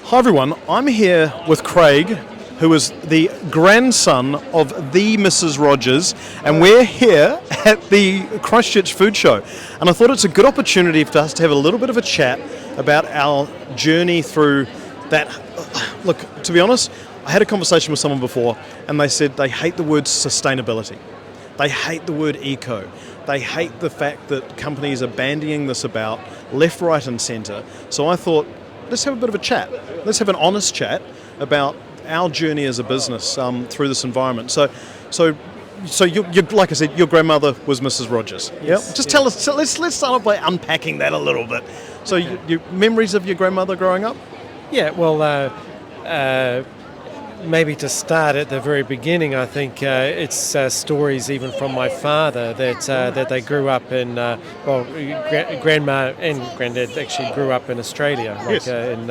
Hi everyone, I'm here with Craig, who is the grandson of the Mrs Rogers, and we're here at the Christchurch Food Show. And I thought it's a good opportunity for us to have a little bit of a chat about our journey through that. Look, to be honest, I had a conversation with someone before, and they said they hate the word sustainability. They hate the word eco. They hate the fact that companies are bandying this about left, right and centre. So I thought, let's have a bit of a chat. Let's have an honest chat about our journey as a business through this environment. So you like I said, your grandmother was Mrs Rogers. Yes, Yep. Just tell us. So let's start off by unpacking that a little bit. So your memories of your grandmother growing up? Yeah, well, maybe to start at the very beginning, I think it's stories even from my father that they grew up in. Grandma and granddad actually grew up in Australia, like in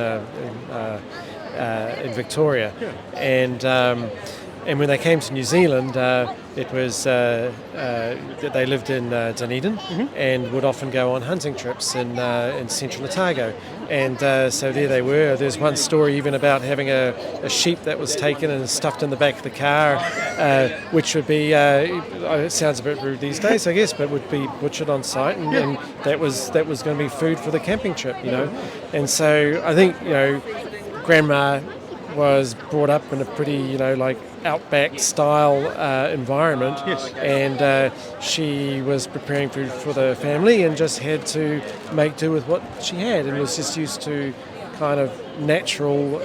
Victoria, and when they came to New Zealand, it was that they lived in Dunedin and would often go on hunting trips in central Otago. And so there they were. There's one story even about having a sheep that was taken and stuffed in the back of the car, which would be, it sounds a bit rude these days, I guess, but would be butchered on site, and that was going to be food for the camping trip, you know. And so I think, you know, Grandma was brought up in a pretty, like outback style environment, and she was preparing food for the family and just had to make do with what she had, and was just used to kind of natural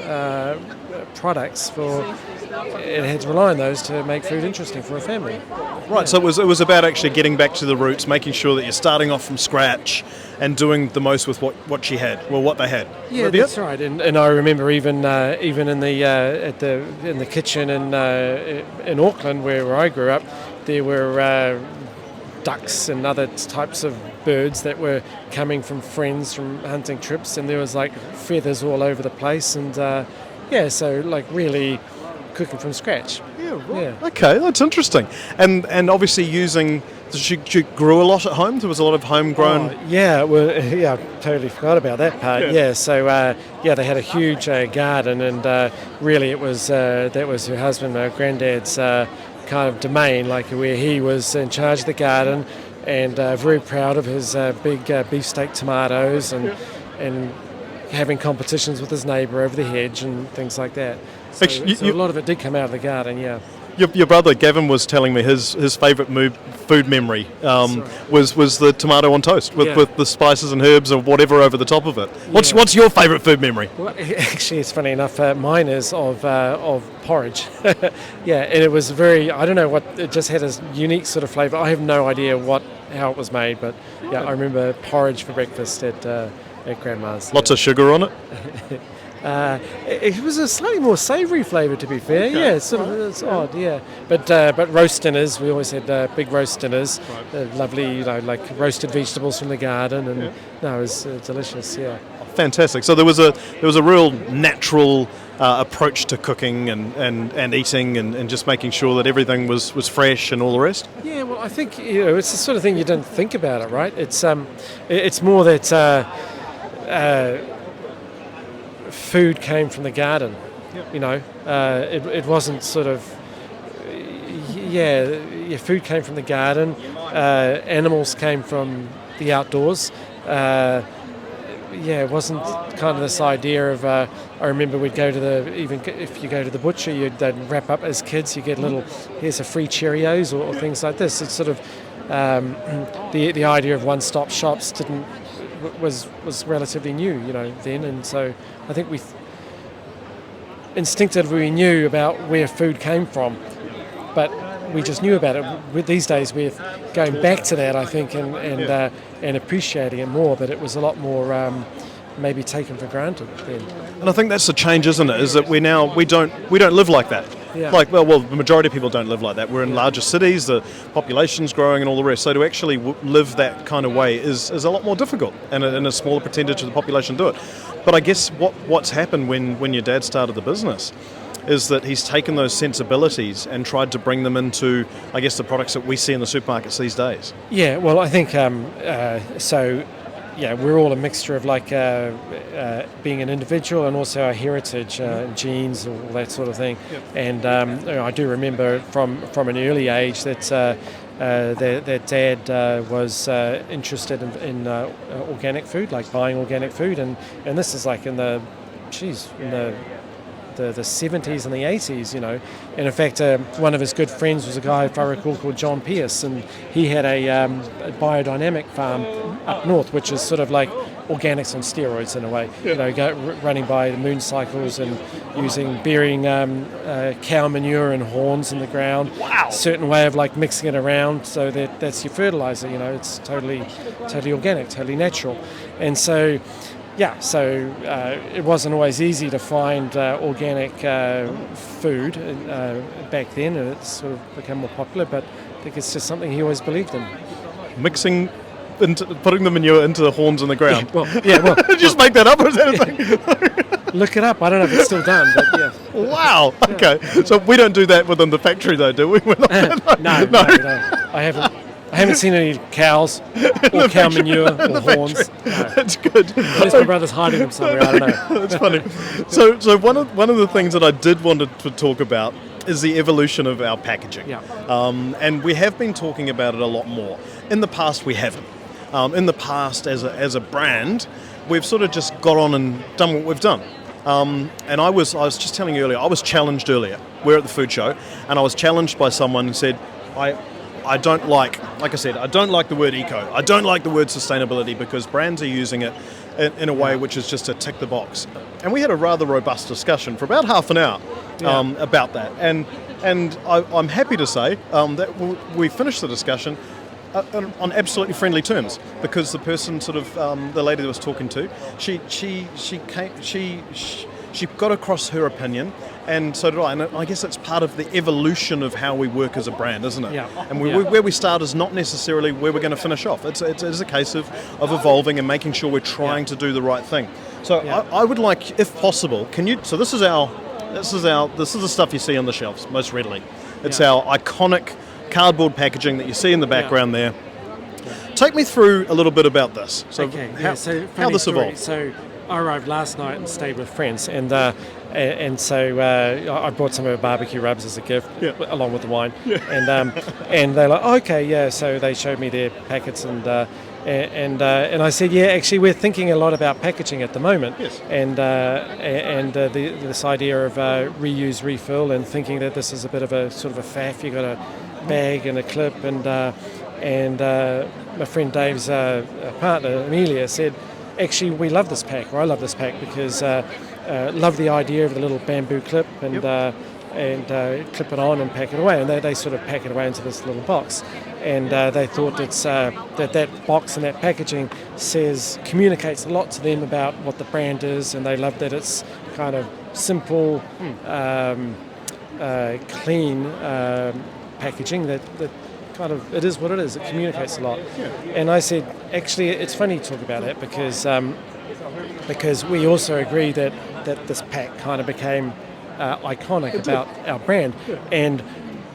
products and had to rely on those to make food interesting for a family. Right, so it was about actually getting back to the roots, making sure that you're starting off from scratch and doing the most with what she had, well, what they had. Yeah, that's right. And I remember even in the kitchen in Auckland, where I grew up, there were ducks and other types of birds that were coming from friends from hunting trips, and there was like feathers all over the place, and so like really cooking from scratch. Yeah, right. Yeah. Okay, that's interesting. And obviously she grew a lot at home. There was a lot of homegrown. I totally forgot about that part. Yeah, so they had a huge garden, and really it was that was her husband, my granddad's kind of domain, like where he was in charge of the garden, and very proud of his big beefsteak tomatoes, and having competitions with his neighbour over the hedge and things like that. So, a lot of it did come out of the garden, yeah. Your brother Gavin was telling me his favourite food memory was the tomato on toast with the spices and herbs or whatever over the top of it. What's your favourite food memory? Well, actually, it's funny enough. Mine is of porridge. Yeah, and it was I don't know what, it just had a unique sort of flavour. I have no idea how it was made, but yeah, I remember porridge for breakfast at Grandma's. Lots of sugar on it. It was a slightly more savoury flavour, to be fair. Okay. Yeah, it's odd. Yeah, but roast dinners. We always had big roast dinners. Right. Lovely, like roasted vegetables from the garden, and it was delicious. Yeah. Fantastic. So there was a real natural approach to cooking and eating and just making sure that everything was fresh and all the rest. Yeah. Well, I think it's the sort of thing you don't think about it, right? It's more that. Food came from the garden, it wasn't sort of, food came from the garden, animals came from the outdoors, it wasn't kind of this idea of, I remember we'd go to even if you go to the butcher, they'd wrap up as kids, you get here's a free Cheerios or things like this. It's sort of, the idea of one-stop shops was relatively new, then, and so I think we instinctively knew about where food came from, but we just knew about it. These days we're going back to that, I think, and appreciating it more, but it was a lot more maybe taken for granted then. And I think that's the change, isn't it? Is that we don't live like that. Yeah. Like, well, the majority of people don't live like that. We're in larger cities, the population's growing and all the rest. So to actually live that kind of way is a lot more difficult, and a smaller percentage of the population do it. But I guess what's happened when your dad started the business is that he's taken those sensibilities and tried to bring them into, I guess, the products that we see in the supermarkets these days. Yeah, well, I think so. we're all a mixture of like being an individual and also our heritage, genes, all that sort of thing. Yep. And I do remember from an early age that that Dad was interested in organic food, like buying organic food, and this is like in the 70s and the 80s, you know. And in fact, one of his good friends was a guy, if I recall, called John Pierce, and he had a biodynamic farm up north, which is sort of like organics on steroids in a way. You know, running by the moon cycles and burying cow manure and horns in the ground. Wow! Certain way of like mixing it around so that's your fertilizer. You know, it's totally organic, totally natural, and so. Yeah, so it wasn't always easy to find organic food back then, and it's sort of become more popular, but I think it's just something he always believed in. Putting the manure into the horns in the ground. Well, Did you just make that up, or is that a thing? Look it up. I don't know if it's still done, but yeah. Wow, okay. So we don't do that within the factory though, do we? We're not, no. I haven't seen any cows or cow manure or horns. No. That's good. Unless my brother's hiding them somewhere, I don't know. That's funny. So one of the things that I did want to talk about is the evolution of our packaging. Yeah. And we have been talking about it a lot more. In the past, we haven't. In the past, as a brand, we've sort of just got on and done what we've done. And I was just telling you earlier, I was challenged earlier. We're at the food show, and I was challenged by someone who said, I don't like the word eco. I don't like the word sustainability because brands are using it in a way which is just to tick the box. And we had a rather robust discussion for about half an hour about that. And I'm happy to say that we finished the discussion on absolutely friendly terms, because the person the lady that was talking to, she got across her opinion, and so did I. And I guess it's part of the evolution of how we work as a brand, isn't it? Yeah. And where we start is not necessarily where we're going to finish off. It's a case of evolving and making sure we're trying to do the right thing. So I would like, if possible, can you? So this is the stuff you see on the shelves most readily. It's our iconic cardboard packaging that you see in the background there. Take me through a little bit about this. So how this evolved. So I arrived last night and stayed with friends, and so I brought some of our barbecue rubs as a gift, along with the wine. And they're like, oh, okay, yeah. So they showed me their packets, and I said, yeah, actually, we're thinking a lot about packaging at the moment, and this idea of reuse, refill, and thinking that this is a bit of a sort of a faff. You got a bag and a clip, and my friend Dave's partner Amelia said, actually, we love this pack, or I love this pack, because love the idea of the little bamboo clip and clip it on and pack it away. And they sort of pack it away into this little box. And they thought it's that box and that packaging communicates a lot to them about what the brand is, and they love that it's kind of simple, clean packaging that kind of, it is what it is. It communicates a lot. And I said, actually, it's funny to talk about that because we also agree that this pack kind of became iconic about our brand. And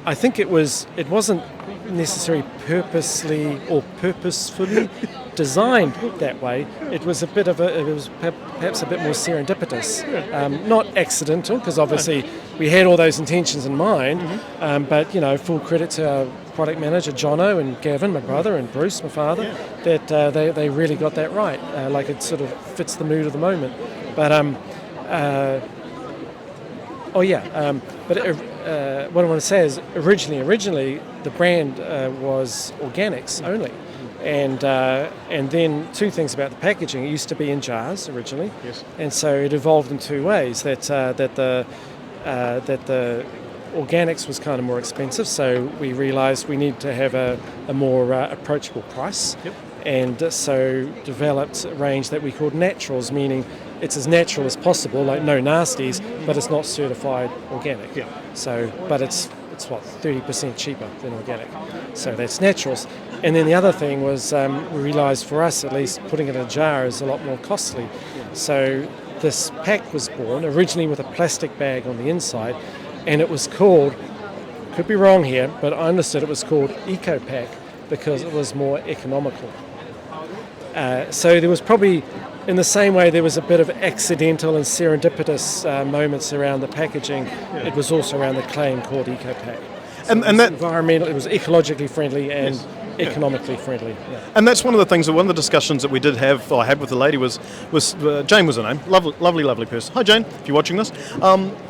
I think it wasn't necessarily purposely or purposefully designed that way. It was perhaps a bit more serendipitous, not accidental, because obviously we had all those intentions in mind. But full credit to our product manager Jono and Gavin, my brother, and Bruce, my father, that they really got that right. Like it sort of fits the mood of the moment. But what I want to say is originally the brand was organics only, and then two things about the packaging. It used to be in jars originally, and so it evolved in two ways. That the organics was kind of more expensive, so we realised we need to have a more approachable price, and so developed a range that we called naturals, meaning it's as natural as possible, like no nasties, but it's not certified organic. So, but it's 30% cheaper than organic. So that's naturals. And then the other thing was we realised, for us at least, putting it in a jar is a lot more costly. So this pack was born originally with a plastic bag on the inside, and it was called, could be wrong here, but I understood it was called Eco Pack because it was more economical. So there was probably, in the same way there was a bit of accidental and serendipitous moments around the packaging, it was also around the claim called EcoPack. So And that environmental, it was ecologically friendly and economically friendly. Yeah. And that's one of the things, one of the discussions that we did have, or I had with the lady was Jane was her name, lovely person. Hi Jane, if you're watching this,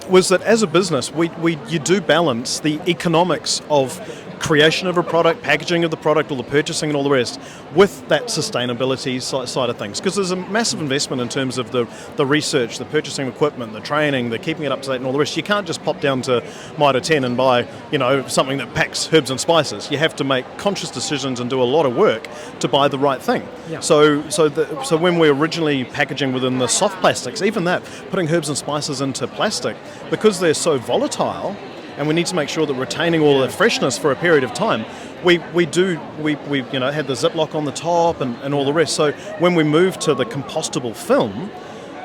was that as a business, you do balance the economics of creation of a product, packaging of the product, all the purchasing and all the rest, with that sustainability side of things. Because there's a massive investment in terms of the research, the purchasing of equipment, the training, the keeping it up to date and all the rest. You can't just pop down to Mitre 10 and buy, something that packs herbs and spices. You have to make conscious decisions and do a lot of work to buy the right thing. Yeah. So when we're originally packaging within the soft plastics, even that, putting herbs and spices into plastic, because they're so volatile, and we need to make sure that retaining all the freshness for a period of time. We had the Ziploc on the top and all the rest. So when we moved to the compostable film,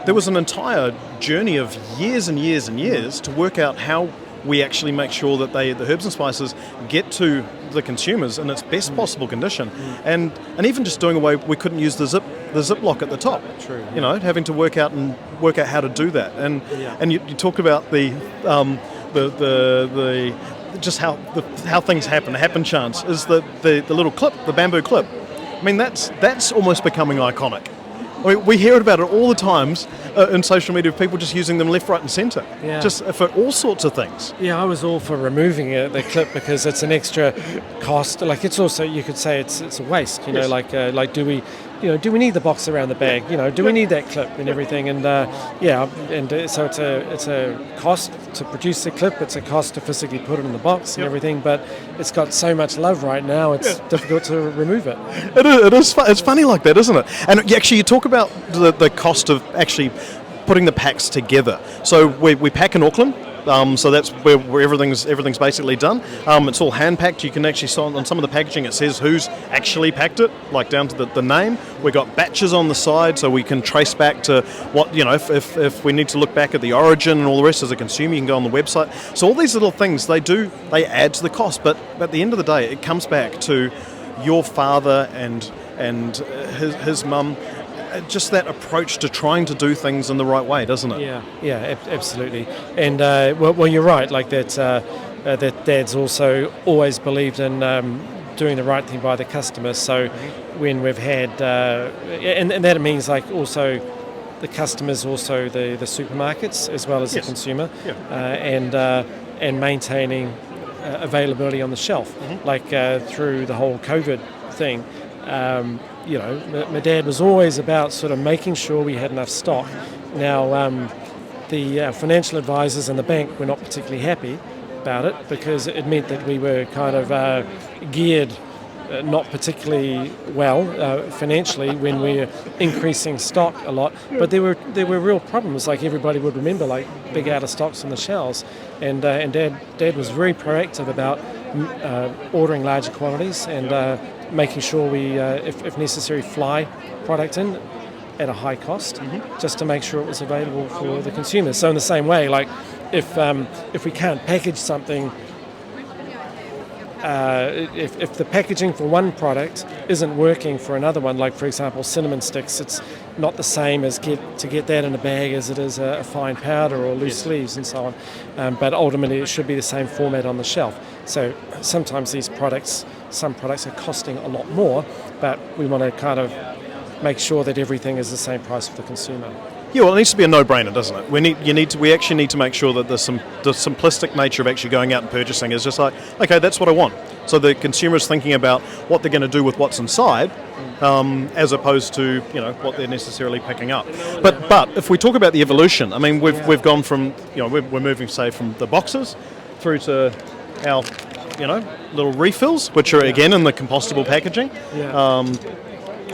there was an entire journey of years and years and years to work out how we actually make sure that the herbs and spices get to the consumers in its best possible condition. And even just doing away, we couldn't use the Ziploc at the top. True. Having to work out how to do that. And you talk about the just how things happen. The happen chance is the little clip, the bamboo clip. I mean, that's almost becoming iconic. I mean, we hear about it all the times in social media of people just using them left, right, and centre, just for all sorts of things. Yeah, I was all for removing the clip because it's an extra cost. Like it's also, you could say it's a waste. Yes. Like do we need the box around the bag? Do we need that clip and everything? And so it's a cost to produce the clip. It's a cost to physically put it in the box and everything. But it's got so much love right now. It's difficult to remove it. It is. It's funny like that, isn't it? And actually, you talk about the cost of actually putting the packs together. So we pack in Auckland. So that's where everything's basically done. It's all hand packed. You can actually see on some of the packaging it says who's actually packed it, like down to the name. We've got batches on the side, so we can trace back to what if we need to look back at the origin and all the rest as a consumer, you can go on the website. So all these little things they add to the cost, but at the end of the day, it comes back to your father and his mum. Just that approach to trying to do things in the right way, doesn't it? Yeah, absolutely. And well, you're right. Like that Dad's also always believed in doing the right thing by the customer. So when we've had, and that means like also the customers, also the supermarkets as well as the consumer, and maintaining availability on the shelf, like through the whole COVID thing. My dad was always about sort of making sure we had enough stock. Now, the financial advisors and the bank were not particularly happy about it because it meant that we were kind of geared not particularly well financially when we were increasing stock a lot. But there were real problems, like everybody would remember, like big out of stocks on the shelves. And Dad was very proactive about ordering larger quantities and making sure we, if necessary, fly product in at a high cost, just to make sure it was available for the consumers. So in the same way, like if we can't package something, if the packaging for one product isn't working for another one, like for example cinnamon sticks, it's not the same as to get that in a bag as it is a fine powder or loose leaves and so on. But ultimately it should be the same format on the shelf. So sometimes some products are costing a lot more, but we want to kind of make sure that everything is the same price for the consumer. Yeah, well, it needs to be a no-brainer, doesn't it? We actually need to make sure that the simplistic nature of actually going out and purchasing is just like, okay, that's what I want. So the consumer is thinking about what they're going to do with what's inside, as opposed to what they're necessarily picking up. But if we talk about the evolution, I mean, we've gone from we're moving, say, from the boxes through to our little refills, which are again in the compostable packaging.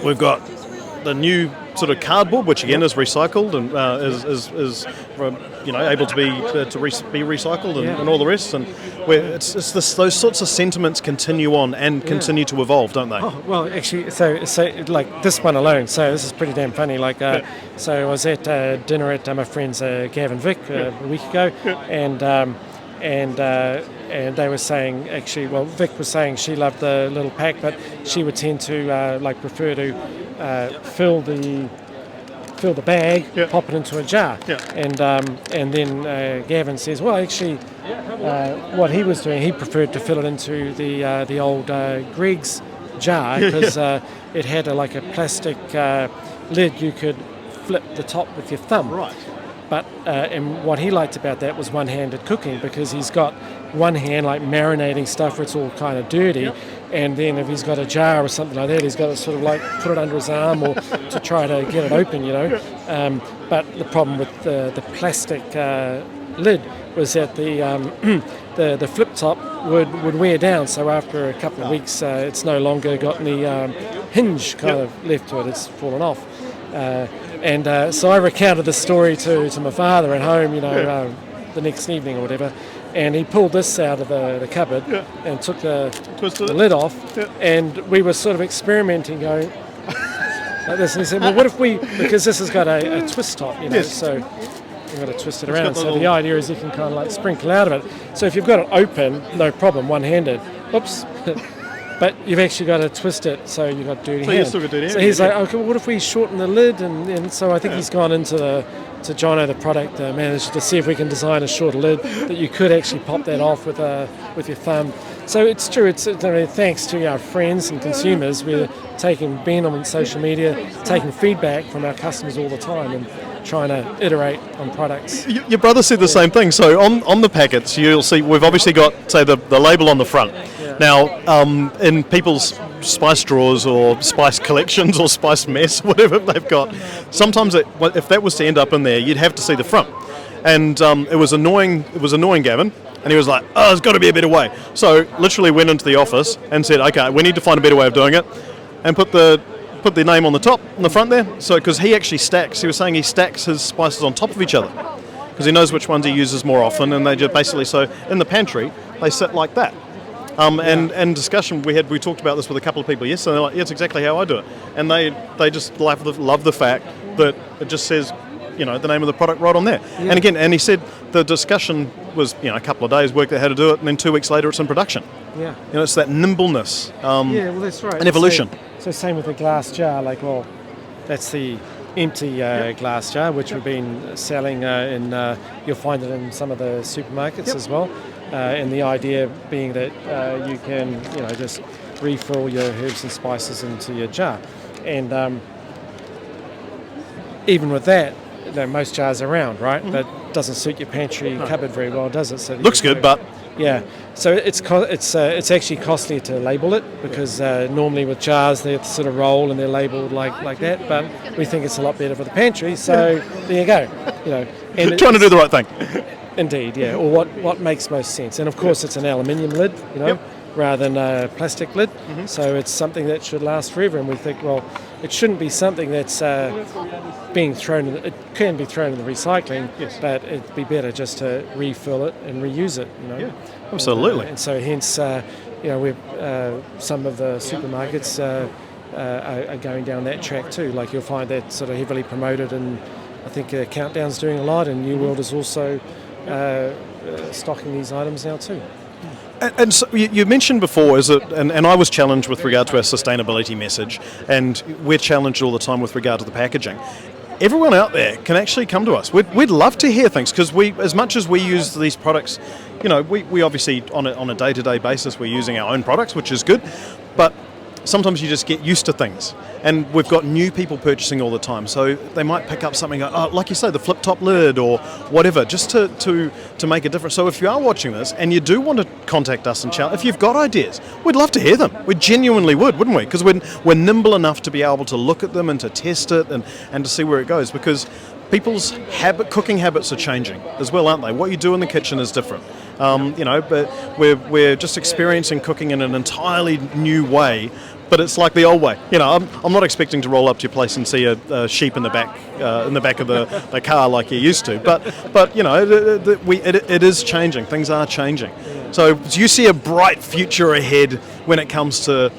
We've got the new sort of cardboard, which again is recycled and is able to be recycled and all the rest. And those sorts of sentiments continue on and continue to evolve, don't they? Oh, well, actually, so like this one alone. So this is pretty damn funny. Like, so I was at dinner at my friend's Gavin Vick a week ago, and and they were saying, actually, well, Vic was saying she loved the little pack, but she would tend to prefer to fill the bag, pop it into a jar, and then Gavin says, well, actually, what he was doing, he preferred to fill it into the old Greg's jar because it had a plastic lid you could flip the top with your thumb. Right. But and what he liked about that was one-handed cooking, because he's got one hand marinating stuff where it's all kind of dirty, and then if he's got a jar or something like that, he's got to sort of put it under his arm or to try to get it open, But the problem with the plastic lid was that the flip top would wear down, so after a couple of weeks it's no longer got any hinge kind of left to it, it's fallen off. So I recounted the story to my father at home, the next evening or whatever, and he pulled this out of the cupboard and took the lid off, and we were sort of experimenting, going like this, and he said, well, what if because this has got a twist top, so you've got to twist it around, so the idea is you can kind of sprinkle out of it. So if you've got it open, no problem, one-handed, oops, but you've actually got to twist it, so you've got dirty hands. So he's like, okay, well, what if we shorten the lid? And so I think he's gone into to Jono, the product manager, to see if we can design a shorter lid that you could actually pop that off with your thumb. So it's true. It's thanks to our friends and consumers, we're being on social media, taking feedback from our customers all the time, and trying to iterate on products. Your brother said the same thing. So on the packets, you'll see we've obviously got, say, the label on the front. Now, in people's spice drawers or spice collections or spice mess, whatever they've got, sometimes if that was to end up in there, you'd have to see the front. And it was annoying. It was annoying, Gavin. And he was like, "Oh, there's got to be a better way." So literally went into the office and said, "Okay, we need to find a better way of doing it," and put the name on the top, on the front there. So because he actually stacks, he was saying he stacks his spices on top of each other because he knows which ones he uses more often, and they just basically, so in the pantry they sit like that. And discussion we talked about this with a couple of people yesterday. They're like, yeah, it's exactly how I do it, and they just love the fact that it just says, the name of the product right on there. Yeah. And again, and he said the discussion was, a couple of days worked out how to do it, and then 2 weeks later it's in production. Yeah. It's that nimbleness. That's right. And evolution. So same with the glass jar. That's the empty glass jar, which we've been selling you'll find it in some of the supermarkets as well. And the idea being that you can, just refill your herbs and spices into your jar. And even with that, most jars are round, right? Mm-hmm. That doesn't suit your pantry cupboard very well, does it? So looks good, but yeah. So it's actually costly to label it, because normally with jars they sort of roll and they're labelled like that. But we think it's a lot better for the pantry. So there you go. And trying to do the right thing. Indeed, yeah. Or what makes most sense. And of course, it's an aluminium lid, rather than a plastic lid. Mm-hmm. So it's something that should last forever. And we think, well, it shouldn't be something that's being thrown. It can be thrown in the recycling, but it'd be better just to refill it and reuse it. Yeah, absolutely. And so hence, we've some of the supermarkets are going down that track too. Like you'll find that sort of heavily promoted, and I think Countdown's doing a lot, and New World is also stocking these items now too. And so you mentioned before, and I was challenged with regard to our sustainability message, and we're challenged all the time with regard to the packaging. Everyone out there can actually come to us. We'd love to hear things, because as much as we use these products, we obviously on a day-to-day basis we're using our own products, which is good, but sometimes you just get used to things, and we've got new people purchasing all the time, so they might pick up something, like you say, the flip top lid or whatever, just to make a difference. So if you are watching this and you do want to contact us and challenge, if you've got ideas, we'd love to hear them. We genuinely would, wouldn't we? Because we're nimble enough to be able to look at them and to test it and to see where it goes, because people's cooking habits are changing as well, aren't they? What you do in the kitchen is different. But we're just experiencing cooking in an entirely new way. But it's like the old way. I'm not expecting to roll up to your place and see a sheep in the back of the car like you used to. But it is changing. Things are changing. So do you see a bright future ahead when it comes to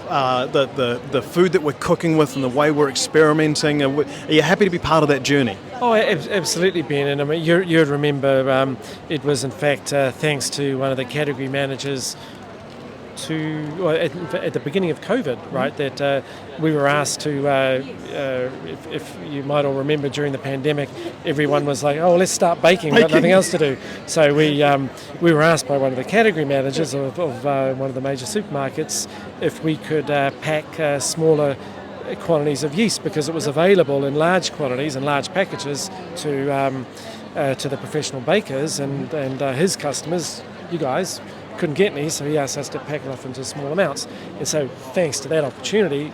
the food that we're cooking with and the way we're experimenting? Are you happy to be part of that journey? Oh, absolutely, Ben. And I mean, you'd remember it was in fact thanks to one of the category managers at the beginning of COVID, right, that we were asked to, if you might all remember during the pandemic, everyone was like, oh, let's start baking, we've got nothing else to do. So we were asked by one of the category managers of one of the major supermarkets if we could pack smaller quantities of yeast, because it was available in large quantities and large packages to the professional bakers and his customers, you guys, couldn't get any, so he asked us to pack it off into small amounts. And so thanks to that opportunity,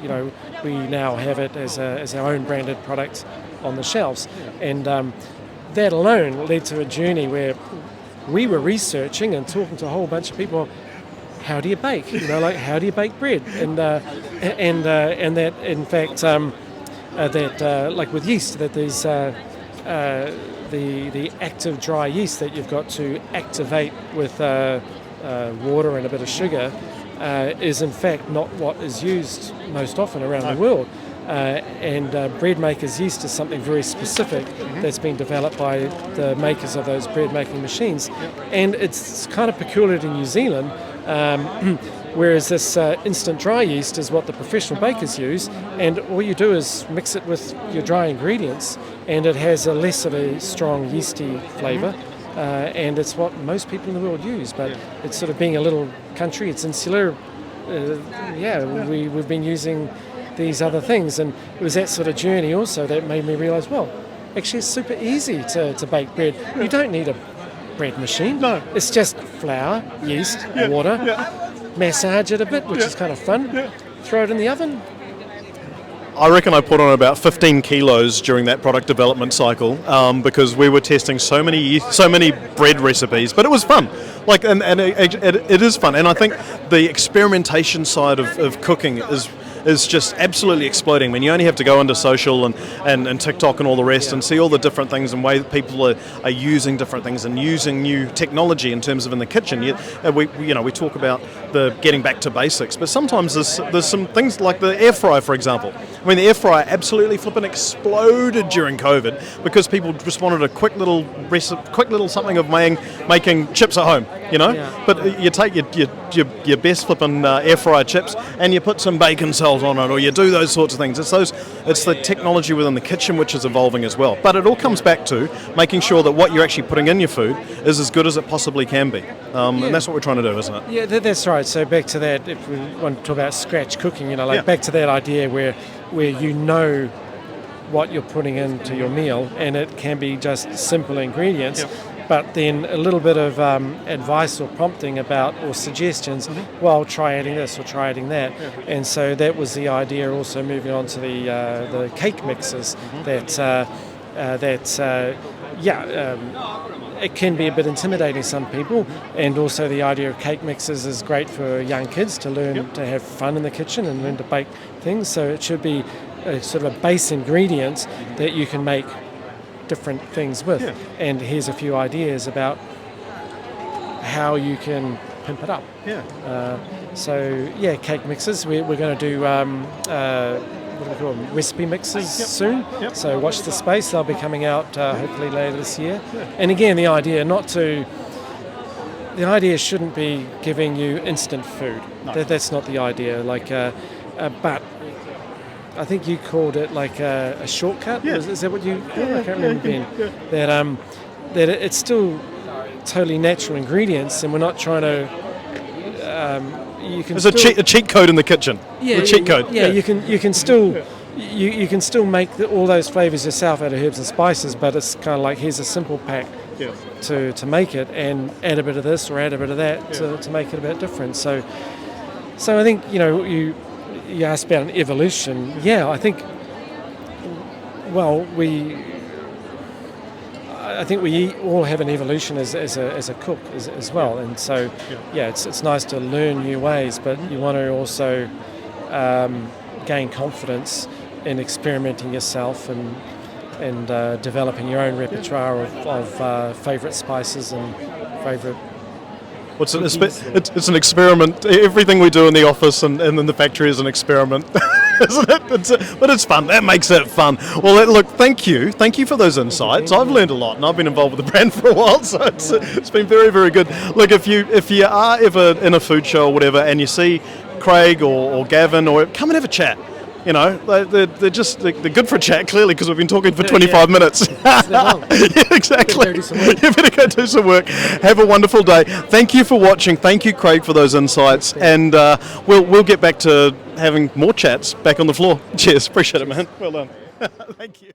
we now have it as our own branded product on the shelves. And that alone led to a journey where we were researching and talking to a whole bunch of people. How do you bake? How do you bake bread? And that in fact like with yeast, that there's the active dry yeast that you've got to activate with water and a bit of sugar is in fact not what is used most often around the world. And bread makers' yeast is something very specific that's been developed by the makers of those bread making machines. And it's kind of peculiar to New Zealand, whereas this instant dry yeast is what the professional bakers use, and all you do is mix it with your dry ingredients, and it has a less of a strong yeasty flavour. And it's what most people in the world use, but it's sort of being a little country, it's insular. We've been using these other things, and it was that sort of journey also that made me realise, well, actually it's super easy to bake bread. You don't need a bread machine. No. It's just flour, yeast, water, massage it a bit, which is kind of fun, throw it in the oven. I reckon I put on about 15 kilos during that product development cycle because we were testing so many bread recipes, but it was fun. It is fun, and I think the experimentation side of cooking is just absolutely exploding. I mean, you only have to go into social and TikTok and all the rest and see all the different things and way that people are using different things and using new technology in terms of in the kitchen. We talk about the getting back to basics, but sometimes there's some things like the air fryer, for example. I mean, the air fryer absolutely flipping exploded during COVID because people just wanted a quick little something of making chips at home, But you take your best flipping air fryer chips and you put some bacon cells on it, or you do those sorts of things. It's the technology within the kitchen which is evolving as well. But it all comes back to making sure that what you're actually putting in your food is as good as it possibly can be. And that's what we're trying to do, isn't it? Yeah, that's right. So back to that, if we want to talk about scratch cooking, back to that idea where you know what you're putting into your meal, and it can be just simple ingredients. But then a little bit of advice or prompting or suggestions, well, try adding this or try adding that. And so that was the idea also moving on to the cake mixes it can be a bit intimidating some people, and also the idea of cake mixes is great for young kids to learn to have fun in the kitchen and learn to bake things. So it should be a sort of a base ingredient that you can make different things with. And here's a few ideas about how you can pimp it up. Cake mixes. We're going to do what do we call them? Recipe mixes soon. So watch the space. They'll be coming out hopefully later this year. And again, the idea shouldn't be giving you instant food. No. That's not the idea. But I think you called it like a shortcut. Is that what you called it? I can't remember, Ben. That it's still totally natural ingredients, and we're not trying to. There's a cheat code in the kitchen. A cheat code. You can still. You can still make all those flavours yourself out of herbs and spices, but it's kind of like, here's a simple pack to make it, and add a bit of this or add a bit of that to make it a bit different. So I think you asked about an evolution. I think. Well, I think we all have an evolution as a cook as well, and so it's nice to learn new ways, but you want to also gain confidence in experimenting yourself and developing your own repertoire of favourite spices and favourite It's an experiment. Everything we do in the office and in the factory is an experiment, isn't it? But it's fun. That makes it fun. Well, look, thank you for those insights. I've learned a lot, and I've been involved with the brand for a while, so it's been very, very good. Look, if you are ever in a food show or whatever, and you see Craig or Gavin, or come and have a chat. You know, they're good for a chat, clearly, because we've been talking for 25 minutes. Yeah, exactly. You better go do some work. Have a wonderful day. Thank you for watching. Thank you, Craig, for those insights. And we'll get back to having more chats back on the floor. Cheers. Appreciate it, man. Well done. Thank you.